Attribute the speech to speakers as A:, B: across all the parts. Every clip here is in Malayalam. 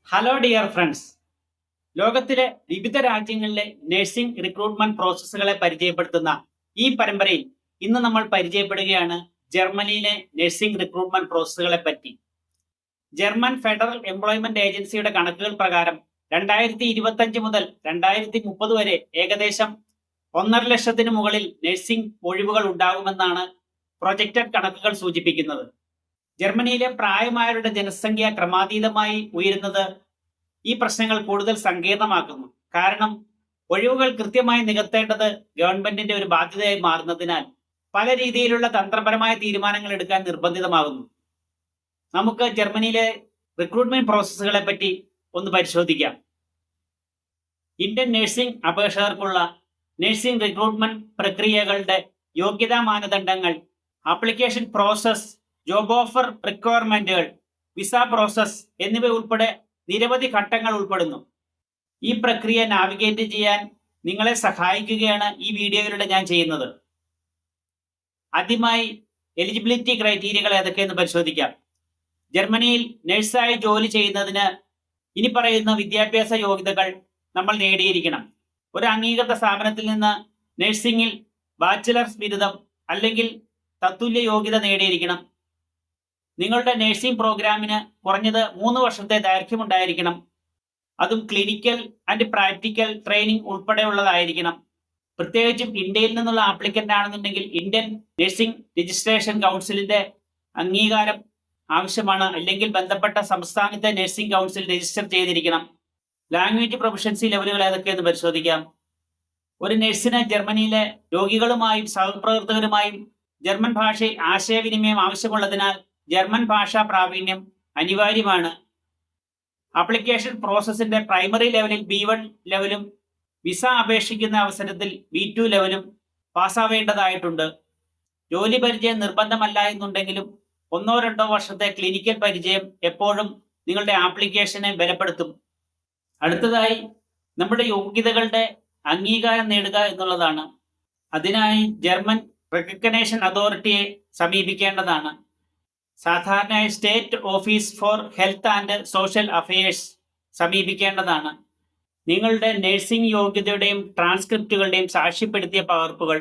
A: Hello dear friends. ലോകത്തിലെ വിവിധ രാജ്യങ്ങളിലെ നഴ്സിംഗ് റിക്രൂട്ട്മെന്റ് പ്രോസസ്സുകളെ പരിചയപ്പെടുത്തുന്ന ഈ പരമ്പരയിൽ ഇന്ന് നമ്മൾ പരിചയപ്പെടുകയാണ് ജർമ്മനിയിലെ നഴ്സിംഗ് റിക്രൂട്ട്മെന്റ് പ്രോസസ്സുകളെ പറ്റി. ജർമ്മൻ ഫെഡറൽ എംപ്ലോയ്മെന്റ് ഏജൻസിയുടെ കണക്കുകൾ പ്രകാരം 2025 മുതൽ 2030 വരെ ഏകദേശം 1,50,000 മുകളിൽ നഴ്സിംഗ് ഒഴിവുകൾ ഉണ്ടാകുമെന്നാണ് പ്രൊജക്റ്റഡ് കണക്കുകൾ സൂചിപ്പിക്കുന്നത്. ജർമ്മനിയിലെ പ്രായമായവരുടെ ജനസംഖ്യ ക്രമാതീതമായി ഉയരുന്നത് ഈ പ്രശ്നങ്ങൾ കൂടുതൽ സങ്കീർണമാക്കുന്നു. കാരണം ഒഴിവുകൾ കൃത്യമായി നികത്തേണ്ടത് ഗവൺമെന്റിന്റെ ഒരു ബാധ്യതയായി മാറുന്നതിനാൽ പല രീതിയിലുള്ള തന്ത്രപരമായ തീരുമാനങ്ങൾ എടുക്കാൻ നിർബന്ധിതമാകുന്നു. നമുക്ക് ജർമ്മനിയിലെ റിക്രൂട്ട്മെന്റ് പ്രോസസ്സുകളെ പറ്റി ഒന്ന് പരിശോധിക്കാം. ഇന്ത്യൻ നഴ്സിംഗ് അപേക്ഷകർക്കുള്ള നഴ്സിംഗ് റിക്രൂട്ട്മെന്റ് പ്രക്രിയകളുടെ യോഗ്യതാ മാനദണ്ഡങ്ങൾ, ആപ്ലിക്കേഷൻ പ്രോസസ്, ജോബ് ഓഫർ റിക്വയർമെന്റുകൾ, വിസ പ്രോസസ് എന്നിവ ഉൾപ്പെടെ നിരവധി ഘട്ടങ്ങൾ ഉൾപ്പെടുന്നു. ഈ പ്രക്രിയ നാവിഗേറ്റ് ചെയ്യാൻ നിങ്ങളെ സഹായിക്കുകയാണ് ഈ വീഡിയോയിലൂടെ ഞാൻ ചെയ്യുന്നത്. ആദ്യമായി എലിജിബിലിറ്റി ക്രൈറ്റീരിയകൾ ഏതൊക്കെയെന്ന് പരിശോധിക്കാം. ജർമ്മനിയിൽ നഴ്സായി ജോലി ചെയ്യുന്നതിന് ഇനി പറയുന്ന വിദ്യാഭ്യാസ യോഗ്യതകൾ നമ്മൾ നേടിയിരിക്കണം. ഒരു അംഗീകൃത സ്ഥാപനത്തിൽ നിന്ന് നഴ്സിംഗിൽ ബാച്ചിലർസ് ബിരുദം അല്ലെങ്കിൽ തത്തുല്യ യോഗ്യത നേടിയിരിക്കണം. നിങ്ങളുടെ നഴ്സിംഗ് പ്രോഗ്രാമിന് കുറഞ്ഞത് 3 വർഷത്തെ ദൈർഘ്യമുണ്ടായിരിക്കണം. അതും ക്ലിനിക്കൽ ആൻഡ് പ്രാക്ടിക്കൽ ട്രെയിനിങ് ഉൾപ്പെടെയുള്ളതായിരിക്കണം. പ്രത്യേകിച്ചും ഇന്ത്യയിൽ നിന്നുള്ള ആപ്ലിക്കന്റ് ആണെന്നുണ്ടെങ്കിൽ ഇന്ത്യൻ നഴ്സിംഗ് രജിസ്ട്രേഷൻ കൗൺസിലിന്റെ അംഗീകാരം ആവശ്യമാണ്. അല്ലെങ്കിൽ ബന്ധപ്പെട്ട സംസ്ഥാനത്തെ നഴ്സിംഗ് കൗൺസിൽ രജിസ്റ്റർ ചെയ്തിരിക്കണം. ലാംഗ്വേജ് പ്രൊഫഷൻസി ലെവലുകൾ ഏതൊക്കെയെന്ന് പരിശോധിക്കാം. ഒരു നഴ്സിന് ജർമ്മനിയിലെ രോഗികളുമായും സഹപ്രവർത്തകരുമായും ജർമ്മൻ ഭാഷയിൽ ആശയവിനിമയം ആവശ്യമുള്ളതിനാൽ ജർമ്മൻ ഭാഷാ പ്രാവീണ്യം അനിവാര്യമാണ്. ആപ്ലിക്കേഷൻ പ്രോസസ്സിന്റെ പ്രൈമറി ലെവലിൽ B1 ലെവലും വിസ അപേക്ഷിക്കുന്ന അവസരത്തിൽ B2 ലെവലും പാസ്സാവേണ്ടതായിട്ടുണ്ട്. ജോലി പരിചയം നിർബന്ധമല്ല എന്നുണ്ടെങ്കിലും 1-2 വർഷത്തെ ക്ലിനിക്കൽ പരിചയം എപ്പോഴും നിങ്ങളുടെ ആപ്ലിക്കേഷനെ ബലപ്പെടുത്തും. അടുത്തതായി നമ്മുടെ യോഗ്യതകളുടെ അംഗീകാരം നേടുക എന്നുള്ളതാണ്. അതിനായി ജർമ്മൻ റെക്കഗ്നേഷൻ അതോറിറ്റിയെ സമീപിക്കേണ്ടതാണ്. സാധാരണയായി state office for health and social affairs സമീപിക്കേണ്ടതാണ്. നിങ്ങളുടെ നഴ്സിംഗ് യോഗ്യതയുടെയും ട്രാൻസ്ക്രിപ്റ്റുകളുടെയും സാക്ഷ്യപ്പെടുത്തിയ പകർപ്പുകൾ,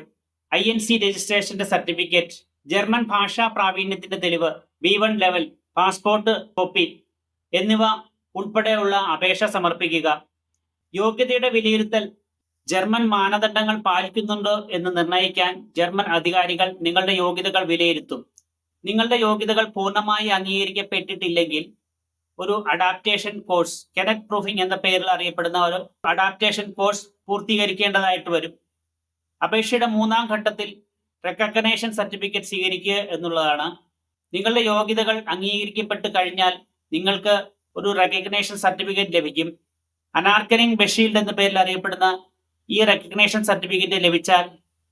A: INC രജിസ്ട്രേഷന്റെ സർട്ടിഫിക്കറ്റ്, ജർമ്മൻ ഭാഷാ പ്രാവീണ്യത്തിന്റെ തെളിവ്, B1 ലെവൽ, പാസ്പോർട്ട് കോപ്പി എന്നിവ ഉൾപ്പെടെയുള്ള അപേക്ഷ സമർപ്പിക്കുക. യോഗ്യതയുടെ വിലയിരുത്തൽ ജർമ്മൻ മാനദണ്ഡങ്ങൾ പാലിക്കുന്നുണ്ടോ എന്ന് നിർണ്ണയിക്കാൻ ജർമ്മൻ അധികാരികൾ നിങ്ങളുടെ യോഗ്യതകൾ വിലയിരുത്തും. നിങ്ങളുടെ യോഗ്യതകൾ പൂർണ്ണമായി അംഗീകരിക്കപ്പെട്ടിട്ടില്ലെങ്കിൽ ഒരു അഡാപ്റ്റേഷൻ കോഴ്സ്, കെനറ്റ് പ്രൂഫിംഗ് എന്ന പേരിൽ അറിയപ്പെടുന്ന ഒരു അഡാപ്റ്റേഷൻ കോഴ്സ് പൂർത്തീകരിക്കേണ്ടതായിട്ട് വരും. അപേക്ഷയുടെ 3-ാം ഘട്ടത്തിൽ റെക്കഗ്നേഷൻ സർട്ടിഫിക്കറ്റ് സ്വീകരിക്കുക എന്നുള്ളതാണ്. നിങ്ങളുടെ യോഗ്യതകൾ അംഗീകരിക്കപ്പെട്ട് കഴിഞ്ഞാൽ നിങ്ങൾക്ക് ഒരു റെക്കഗ്നേഷൻ സർട്ടിഫിക്കറ്റ് ലഭിക്കും. അനാർക്കനിങ് ബെഷീൽഡ് എന്ന പേരിൽ അറിയപ്പെടുന്ന ഈ റെക്കഗ്നേഷൻ സർട്ടിഫിക്കറ്റ് ലഭിച്ചാൽ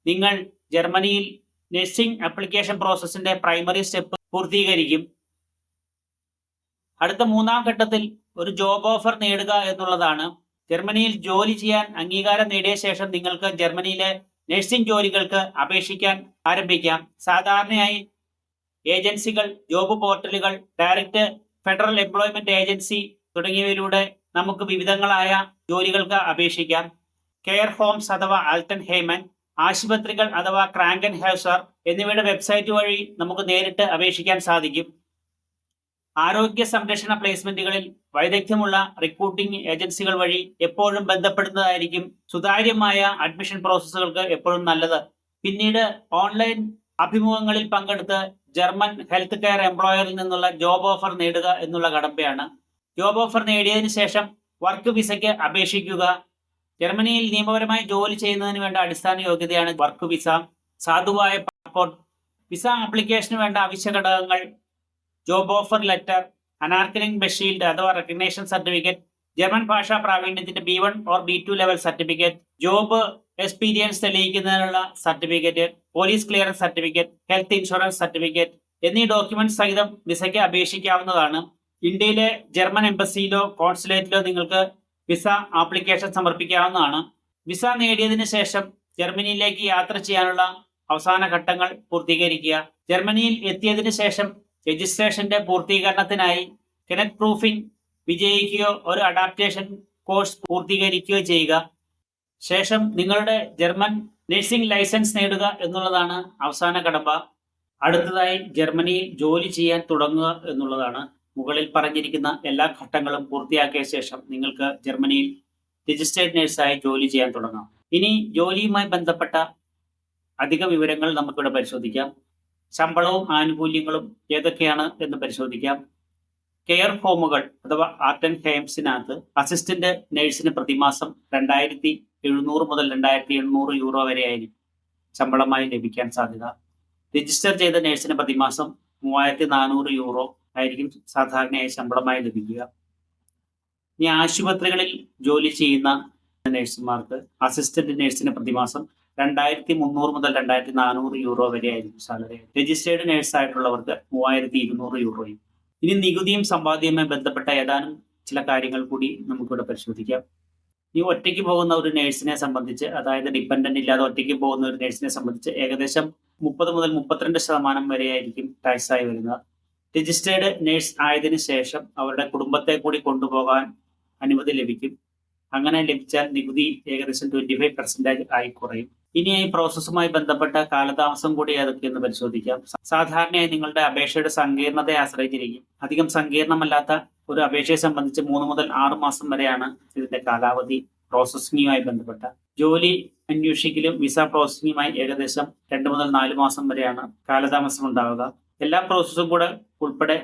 A: നിങ്ങൾ ജർമ്മനിയിൽ നഴ്സിംഗ് ആപ്ലിക്കേഷൻ പ്രോസസ്സിന്റെ പ്രൈമറി സ്റ്റെപ്പ് പൂർത്തീകരിക്കും. അടുത്ത 3-ാം ഘട്ടത്തിൽ ഒരു ജോബ് ഓഫർ നേടുക എന്നുള്ളതാണ്. ജർമ്മനിയിൽ ജോലി ചെയ്യാൻ അംഗീകാരം നേടിയ ശേഷം നിങ്ങൾക്ക് ജർമ്മനിയിലെ നഴ്സിംഗ് ജോലികൾക്ക് അപേക്ഷിക്കാൻ ആരംഭിക്കാം. സാധാരണയായി ഏജൻസികൾ, ജോബ് പോർട്ടലുകൾ, ഡയറക്റ്റ് ഫെഡറൽ എംപ്ലോയ്മെന്റ് ഏജൻസി തുടങ്ങിയവയിലൂടെ നമുക്ക് വിവിധങ്ങളായ ജോലികൾക്ക് അപേക്ഷിക്കാം. കെയർ ഹോംസ് അഥവാ ആൽട്ടൻ ഹേമൻ, ആശുപത്രികൾ അഥവാ ക്രാങ്കൻ ഹൗസർ എന്നിവയുടെ വെബ്സൈറ്റ് വഴി നമുക്ക് നേരിട്ട് അപേക്ഷിക്കാൻ സാധിക്കും. ആരോഗ്യ സംരക്ഷണ പ്ലേസ്മെന്റുകളിൽ വൈദഗ്ധ്യമുള്ള റിക്രൂട്ടിംഗ് ഏജൻസികൾ വഴി എപ്പോഴും ബന്ധപ്പെടുന്നതായിരിക്കും സുതാര്യമായ അഡ്മിഷൻ പ്രോസസ്സുകൾക്ക് എപ്പോഴും നല്ലത്. പിന്നീട് ഓൺലൈൻ അഭിമുഖങ്ങളിൽ പങ്കെടുത്ത് ജർമ്മൻ ഹെൽത്ത് കെയർ എംപ്ലോയറിൽ നിന്നുള്ള ജോബ് ഓഫർ നേടുക എന്നുള്ള കടമ്പയാണ്. ജോബ് ഓഫർ നേടിയതിനു ശേഷം വർക്ക് വിസയ്ക്ക് അപേക്ഷിക്കുക. ജർമ്മനിയിൽ നിയമപരമായി ജോലി ചെയ്യുന്നതിന് വേണ്ട അടിസ്ഥാന യോഗ്യതയാണ് വർക്ക് വിസ, സാധുവായ പാസ്പോർട്ട്. വിസ ആപ്ലിക്കേഷന് വേണ്ട അവശ്യ ഘടകങ്ങൾ ജോബ് ഓഫർ ലെറ്റർ, അനാർക്കനിങ് ബെഷീൽഡ് അഥവാ റെക്കഗ്നേഷൻ സർട്ടിഫിക്കറ്റ്, ജർമ്മൻ ഭാഷാ പ്രാവീണ്യത്തിന്റെ B1 or B2 level certificate, job experience തെളിയിക്കുന്നതിനുള്ള certificate, police clearance certificate, health insurance certificate എന്നീ ഡോക്യുമെന്റ് സഹിതം വിസയ്ക്ക് അപേക്ഷിക്കാവുന്നതാണ്. ഇന്ത്യയിലെ ജർമ്മൻ എംബസിയിലോ കോൺസുലേറ്റിലോ നിങ്ങൾക്ക് വിസ ആപ്ലിക്കേഷൻ സമർപ്പിക്കാവുന്നതാണ്. വിസ നേടിയതിനു ശേഷം ജർമ്മനിയിലേക്ക് യാത്ര ചെയ്യാനുള്ള അവസാന ഘട്ടങ്ങൾ പൂർത്തീകരിക്കുക. ജർമ്മനിയിൽ എത്തിയതിനു ശേഷം രജിസ്ട്രേഷന്റെ പൂർത്തീകരണത്തിനായി കെനറ്റ് പ്രൂഫിംഗ് വിജയിക്കുകയോ ഒരു അഡാപ്റ്റേഷൻ കോഴ്സ് പൂർത്തീകരിക്കുകയോ ചെയ്യുക. ശേഷം നിങ്ങളുടെ ജർമ്മൻ നഴ്സിംഗ് ലൈസൻസ് നേടുക എന്നുള്ളതാണ് അവസാന കടമ്പ. അടുത്തതായി ജർമ്മനിയിൽ ജോലി ചെയ്യാൻ തുടങ്ങുക എന്നുള്ളതാണ്. മുകളിൽ പറഞ്ഞിരിക്കുന്ന എല്ലാ ഘട്ടങ്ങളും പൂർത്തിയാക്കിയ ശേഷം നിങ്ങൾക്ക് ജർമ്മനിയിൽ രജിസ്റ്റേർഡ് നഴ്സായി ജോലി ചെയ്യാൻ തുടങ്ങാം. ഇനി ജോലിയുമായി ബന്ധപ്പെട്ട അധിക വിവരങ്ങൾ നമുക്കിവിടെ പരിശോധിക്കാം. ശമ്പളവും ആനുകൂല്യങ്ങളും ഏതൊക്കെയാണ് എന്ന് പരിശോധിക്കാം. കെയർ ഹോമുകൾ അഥവാ ആർട്ട് ആൻഡ് ഹെയിംസിനകത്ത് അസിസ്റ്റന്റ് നഴ്സിന് പ്രതിമാസം 2700 മുതൽ 2800 യൂറോ വരെയായിരിക്കും ശമ്പളമായി ലഭിക്കാൻ സാധ്യത. രജിസ്റ്റർ ചെയ്ത നഴ്സിന് പ്രതിമാസം 3400 യൂറോ ആയിരിക്കും സാധാരണയായി ശമ്പളമായി ലഭിക്കുക. ഇനി ആശുപത്രികളിൽ ജോലി ചെയ്യുന്ന നഴ്സുമാർക്ക് അസിസ്റ്റന്റ് നഴ്സിന് പ്രതിമാസം 2300 മുതൽ 2400 യൂറോ വരെ ആയിരിക്കും സാലറി. രജിസ്റ്റേർഡ് നഴ്സ് ആയിട്ടുള്ളവർക്ക് 3200 യൂറോയും. ഇനി നികുതിയും സമ്പാദ്യവുമായി ബന്ധപ്പെട്ട ഏതാനും ചില കാര്യങ്ങൾ കൂടി നമുക്കിവിടെ പരിശോധിക്കാം. ഈ ഒറ്റയ്ക്ക് പോകുന്ന ഒരു നഴ്സിനെ സംബന്ധിച്ച്, അതായത് ഡിപ്പെൻഡന്റ് ഇല്ലാതെ ഒറ്റയ്ക്ക് പോകുന്ന ഒരു നഴ്സിനെ സംബന്ധിച്ച് ഏകദേശം 30 മുതൽ 32% വരെയായിരിക്കും ടാക്സ് ആയി വരുന്നത്. രജിസ്റ്റേർഡ് നഴ്സ് ആയതിനു ശേഷം അവരുടെ കുടുംബത്തെ കൂടി കൊണ്ടുപോകാൻ അനുമതി ലഭിക്കും. അങ്ങനെ ലഭിച്ചാൽ നികുതി ഏകദേശം 25% ആയി കുറയും. ഇനി ഈ പ്രോസസ്സുമായി ബന്ധപ്പെട്ട കാലതാമസം കൂടി ഏതൊക്കെയെന്ന് പരിശോധിക്കാം. സാധാരണയായി നിങ്ങളുടെ അപേക്ഷയുടെ സങ്കീർണതയെ ആശ്രയിച്ചിരിക്കും. അധികം സങ്കീർണമല്ലാത്ത ഒരു അപേക്ഷയെ സംബന്ധിച്ച് 3 മുതൽ 6 മാസം വരെയാണ് ഇതിന്റെ കാലാവധി. പ്രോസസ്സിങ്ങുമായി ബന്ധപ്പെട്ട ജോലി അന്വേഷിക്കലും വിസ പ്രോസസ്സിങ്ങുമായി ഏകദേശം 2 മുതൽ 4 മാസം വരെയാണ് കാലതാമസം ഉണ്ടാവുക. എല്ലാ പ്രോസസ്സും കൂടെ ഉൾപ്പെടെ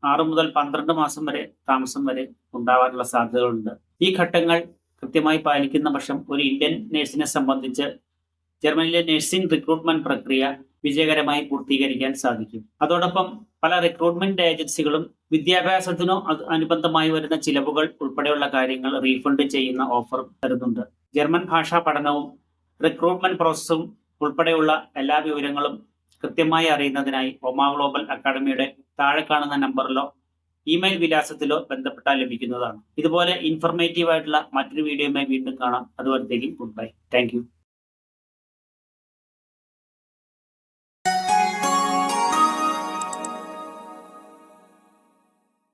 A: 6 മുതൽ 12 മാസം വരെ താമസം വരെ ഉണ്ടാവാനുള്ള സാധ്യതകളുണ്ട്. ഈ ഘട്ടങ്ങൾ കൃത്യമായി പാലിക്കുന്ന പക്ഷം ഒരു ഇന്ത്യൻ നഴ്സിനെ സംബന്ധിച്ച് ജർമ്മനിയിലെ നഴ്സിംഗ് റിക്രൂട്ട്മെന്റ് പ്രക്രിയ വിജയകരമായി പൂർത്തീകരിക്കാൻ സാധിക്കും. അതോടൊപ്പം പല റിക്രൂട്ട്മെന്റ് ഏജൻസികളും വിദ്യാഭ്യാസത്തിനോ അനുബന്ധമായി വരുന്ന ചിലവുകൾ ഉൾപ്പെടെയുള്ള കാര്യങ്ങൾ റീഫണ്ട് ചെയ്യുന്ന ഓഫർ തരുന്നുണ്ട്. ജർമ്മൻ ഭാഷാ പഠനവും റിക്രൂട്ട്മെന്റ് പ്രോസസ്സും ഉൾപ്പെടെയുള്ള എല്ലാ വിവരങ്ങളും കൃത്യമായി അറിയുന്നതിനായി ഒമാ ഗ്ലോബൽ അക്കാഡമിയുടെ താഴെ കാണുന്ന നമ്പറിലോ ഇമെയിൽ വിലാസത്തിലോ ബന്ധപ്പെട്ടാൽ ലഭിക്കുന്നതാണ്. ഇതുപോലെ ഇൻഫർമേറ്റീവ് ആയിട്ടുള്ള മറ്റൊരു വീഡിയോയുമായി വീണ്ടും കാണാം. അതുവരത്തേക്കും ഗുഡ് ബൈ. Thank you.